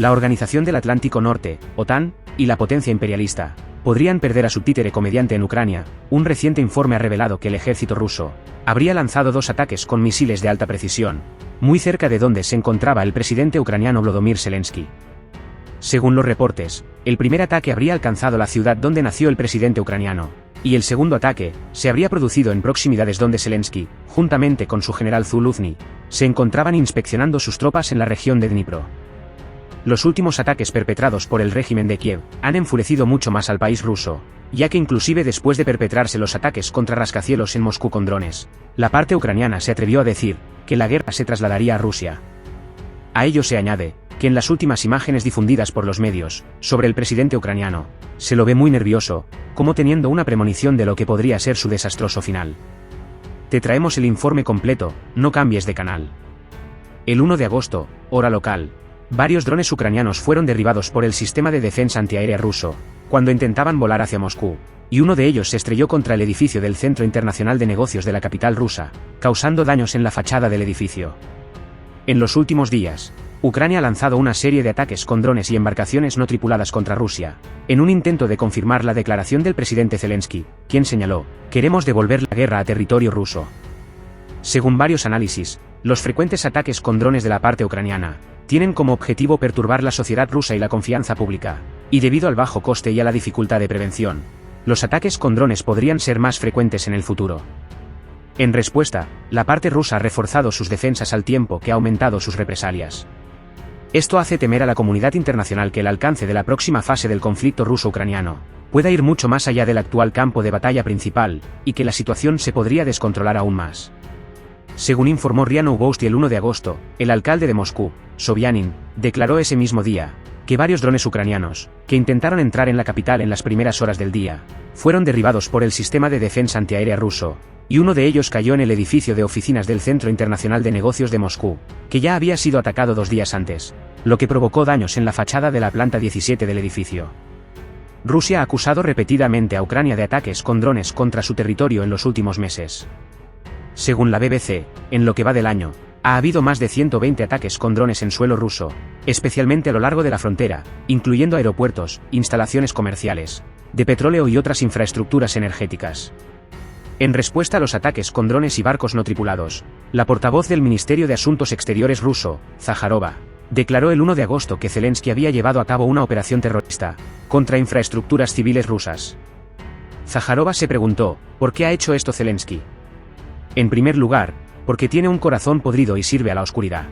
La Organización del Atlántico Norte, OTAN, y la potencia imperialista podrían perder a su títere comediante en Ucrania. Un reciente informe ha revelado que el ejército ruso habría lanzado 2 ataques con misiles de alta precisión, muy cerca de donde se encontraba el presidente ucraniano Volodymyr Zelensky. Según los reportes, el primer ataque habría alcanzado la ciudad donde nació el presidente ucraniano, y el segundo ataque se habría producido en proximidades donde Zelensky, juntamente con su general Zaluzhny, se encontraban inspeccionando sus tropas en la región de Dnipro. Los últimos ataques perpetrados por el régimen de Kiev han enfurecido mucho más al país ruso, ya que inclusive después de perpetrarse los ataques contra rascacielos en Moscú con drones, la parte ucraniana se atrevió a decir que la guerra se trasladaría a Rusia. A ello se añade que en las últimas imágenes difundidas por los medios sobre el presidente ucraniano, se lo ve muy nervioso, como teniendo una premonición de lo que podría ser su desastroso final. Te traemos el informe completo, no cambies de canal. El 1 de agosto, hora local, varios drones ucranianos fueron derribados por el sistema de defensa antiaérea ruso, cuando intentaban volar hacia Moscú, y uno de ellos se estrelló contra el edificio del Centro Internacional de Negocios de la capital rusa, causando daños en la fachada del edificio. En los últimos días, Ucrania ha lanzado una serie de ataques con drones y embarcaciones no tripuladas contra Rusia, en un intento de confirmar la declaración del presidente Zelensky, quien señaló: "Queremos devolver la guerra a territorio ruso". Según varios análisis, los frecuentes ataques con drones de la parte ucraniana tienen como objetivo perturbar la sociedad rusa y la confianza pública, y debido al bajo coste y a la dificultad de prevención, los ataques con drones podrían ser más frecuentes en el futuro. En respuesta, la parte rusa ha reforzado sus defensas al tiempo que ha aumentado sus represalias. Esto hace temer a la comunidad internacional que el alcance de la próxima fase del conflicto ruso-ucraniano pueda ir mucho más allá del actual campo de batalla principal, y que la situación se podría descontrolar aún más. Según informó RIA Novosti el 1 de agosto, el alcalde de Moscú, Sobyanin, declaró ese mismo día que varios drones ucranianos, que intentaron entrar en la capital en las primeras horas del día, fueron derribados por el sistema de defensa antiaérea ruso, y uno de ellos cayó en el edificio de oficinas del Centro Internacional de Negocios de Moscú, que ya había sido atacado 2 días antes, lo que provocó daños en la fachada de la planta 17 del edificio. Rusia ha acusado repetidamente a Ucrania de ataques con drones contra su territorio en los últimos meses. Según la BBC, en lo que va del año, ha habido más de 120 ataques con drones en suelo ruso, especialmente a lo largo de la frontera, incluyendo aeropuertos, instalaciones comerciales, de petróleo y otras infraestructuras energéticas. En respuesta a los ataques con drones y barcos no tripulados, la portavoz del Ministerio de Asuntos Exteriores ruso, Zakharova, declaró el 1 de agosto que Zelensky había llevado a cabo una operación terrorista contra infraestructuras civiles rusas. Zakharova se preguntó: ¿por qué ha hecho esto Zelensky? En primer lugar, porque tiene un corazón podrido y sirve a la oscuridad.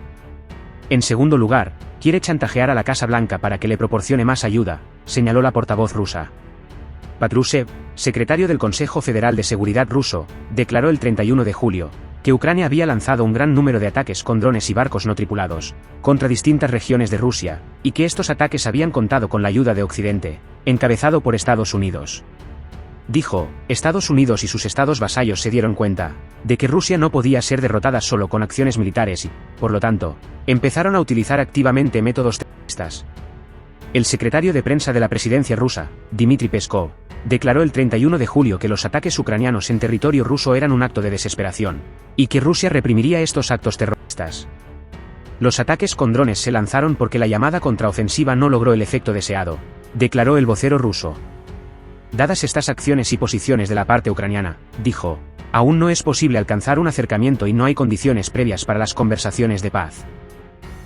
En segundo lugar, quiere chantajear a la Casa Blanca para que le proporcione más ayuda, señaló la portavoz rusa. Patrushev, secretario del Consejo Federal de Seguridad ruso, declaró el 31 de julio que Ucrania había lanzado un gran número de ataques con drones y barcos no tripulados contra distintas regiones de Rusia, y que estos ataques habían contado con la ayuda de Occidente, encabezado por Estados Unidos. Dijo: Estados Unidos y sus estados vasallos se dieron cuenta de que Rusia no podía ser derrotada solo con acciones militares y, por lo tanto, empezaron a utilizar activamente métodos terroristas. El secretario de prensa de la presidencia rusa, Dmitry Peskov, declaró el 31 de julio que los ataques ucranianos en territorio ruso eran un acto de desesperación, y que Rusia reprimiría estos actos terroristas. Los ataques con drones se lanzaron porque la llamada contraofensiva no logró el efecto deseado, declaró el vocero ruso. Dadas estas acciones y posiciones de la parte ucraniana, dijo, aún no es posible alcanzar un acercamiento y no hay condiciones previas para las conversaciones de paz.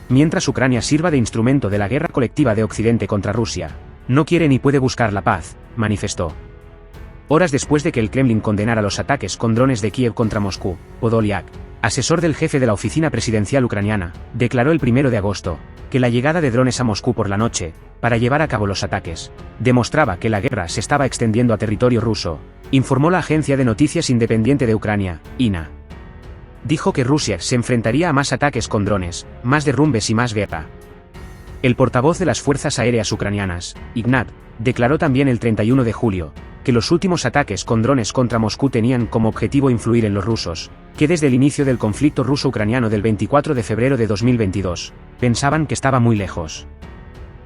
Mientras Ucrania sirva de instrumento de la guerra colectiva de Occidente contra Rusia, no quiere ni puede buscar la paz, manifestó. Horas después de que el Kremlin condenara los ataques con drones de Kiev contra Moscú, Podolyak, asesor del jefe de la oficina presidencial ucraniana, declaró el 1 de agosto que la llegada de drones a Moscú por la noche, para llevar a cabo los ataques, demostraba que la guerra se estaba extendiendo a territorio ruso, informó la agencia de noticias independiente de Ucrania, INA. Dijo que Rusia se enfrentaría a más ataques con drones, más derrumbes y más guerra. El portavoz de las fuerzas aéreas ucranianas, Ignat, declaró también el 31 de julio que los últimos ataques con drones contra Moscú tenían como objetivo influir en los rusos, que desde el inicio del conflicto ruso-ucraniano del 24 de febrero de 2022, pensaban que estaba muy lejos.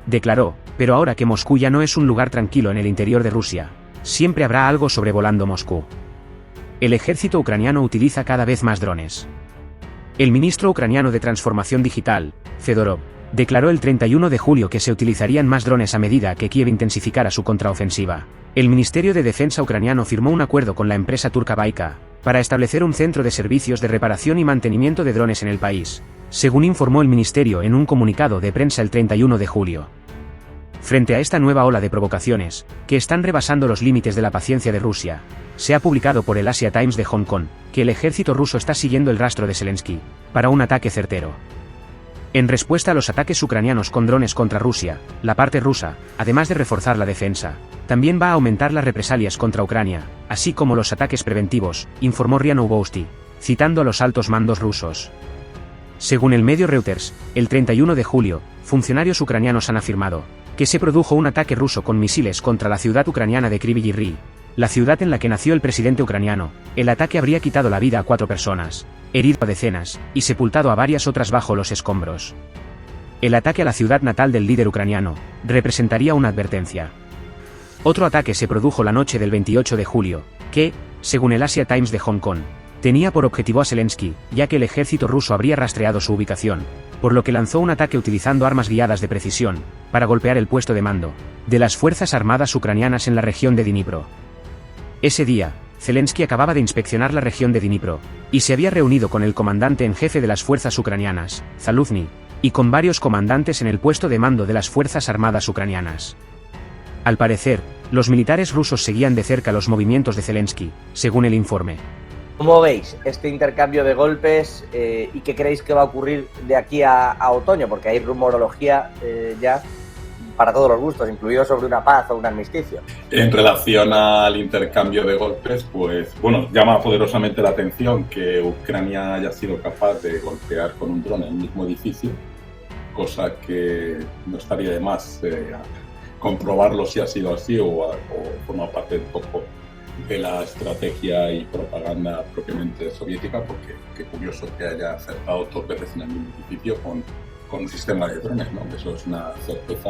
Declaró, pero ahora que Moscú ya no es un lugar tranquilo en el interior de Rusia, siempre habrá algo sobrevolando Moscú. El ejército ucraniano utiliza cada vez más drones. El ministro ucraniano de Transformación Digital, Fedorov, declaró el 31 de julio que se utilizarían más drones a medida que Kiev intensificara su contraofensiva. El Ministerio de Defensa ucraniano firmó un acuerdo con la empresa turca Baykar para establecer un centro de servicios de reparación y mantenimiento de drones en el país, según informó el ministerio en un comunicado de prensa el 31 de julio. Frente a esta nueva ola de provocaciones, que están rebasando los límites de la paciencia de Rusia, se ha publicado por el Asia Times de Hong Kong que el ejército ruso está siguiendo el rastro de Zelensky para un ataque certero. En respuesta a los ataques ucranianos con drones contra Rusia, la parte rusa, además de reforzar la defensa, también va a aumentar las represalias contra Ucrania, así como los ataques preventivos, informó RIA Novosti, citando a los altos mandos rusos. Según el medio Reuters, el 31 de julio, funcionarios ucranianos han afirmado que se produjo un ataque ruso con misiles contra la ciudad ucraniana de Kryvyi Rih, la ciudad en la que nació el presidente ucraniano. El ataque habría quitado la vida a 4 personas, herido a decenas, y sepultado a varias otras bajo los escombros. El ataque a la ciudad natal del líder ucraniano representaría una advertencia. Otro ataque se produjo la noche del 28 de julio, que, según el Asia Times de Hong Kong, tenía por objetivo a Zelensky, ya que el ejército ruso habría rastreado su ubicación, por lo que lanzó un ataque utilizando armas guiadas de precisión, para golpear el puesto de mando de las Fuerzas Armadas ucranianas en la región de Dnipro. Ese día, Zelensky acababa de inspeccionar la región de Dnipro, y se había reunido con el comandante en jefe de las fuerzas ucranianas, Zaluzny, y con varios comandantes en el puesto de mando de las Fuerzas Armadas ucranianas. Al parecer, los militares rusos seguían de cerca los movimientos de Zelensky, según el informe. ¿Cómo veis este intercambio de golpes y qué creéis que va a ocurrir de aquí a otoño? Porque hay rumorología ya para todos los gustos, incluido sobre una paz o un armisticio. En relación al intercambio de golpes, pues bueno, llama poderosamente la atención que Ucrania haya sido capaz de golpear con un dron el mismo edificio, cosa que no estaría de más comprobarlo si ha sido así o forma parte un poco de la estrategia y propaganda propiamente soviética, porque qué curioso que haya acertado 2 veces en el mismo edificio con un sistema de drones, ¿no? Eso es una certeza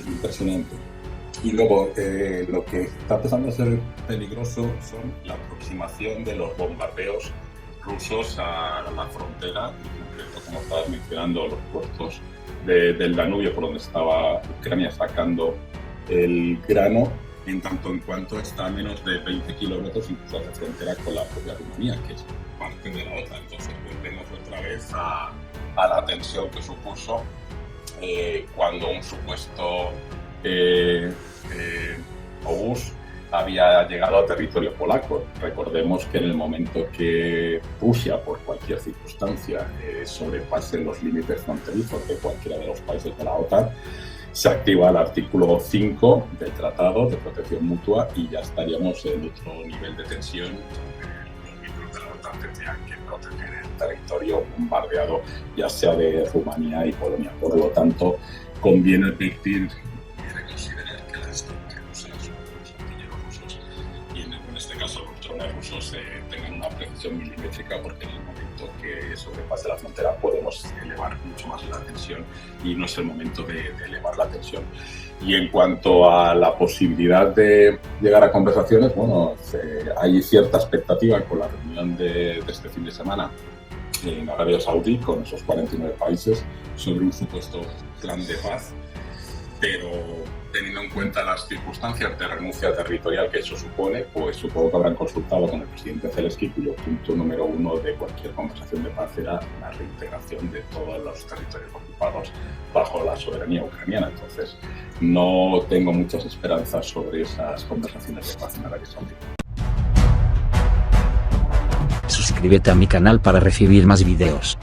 impresionante. Y luego lo que está empezando a ser peligroso son la aproximación de los bombardeos rusos a la frontera, en concreto, como estabas mencionando, los puertos del Danubio, por donde estaba Ucrania sacando el grano, en tanto en cuanto está a menos de 20 kilómetros incluso de frontera con la propia Rumanía, que es parte de la OTAN. Entonces volvemos otra vez a la tensión que supuso cuando un supuesto obús había llegado a territorio polaco. Recordemos que en el momento que Rusia, por cualquier circunstancia, sobrepase los límites fronterizos de cualquiera de los países de la OTAN, se activa el artículo 5 del Tratado de Protección Mutua y ya estaríamos en otro nivel de tensión. Los miembros de la OTAN tendrían que proteger el territorio bombardeado, ya sea de Rumanía y Polonia. Por lo tanto, conviene considerar que las estructuras rusas, los artilleros rusos y en este caso los drones rusos tengan una precisión milimétrica, porque en el momento que sobrepase la frontera podemos elevar mucho más la tensión y no es el momento de elevar la tensión. Y en cuanto a la posibilidad de llegar a conversaciones, bueno, hay cierta expectativa con la reunión de este fin de semana en Arabia Saudí con esos 49 países sobre un supuesto plan de paz, pero teniendo en cuenta las circunstancias de renuncia territorial que eso supone, pues supongo que habrán consultado con el presidente Zelensky, cuyo punto número 1 de cualquier conversación de paz era la reintegración de todos los territorios ocupados bajo la soberanía ucraniana. Entonces, no tengo muchas esperanzas sobre esas conversaciones de paz en Arabia Saudí. Suscríbete a mi canal para recibir más videos.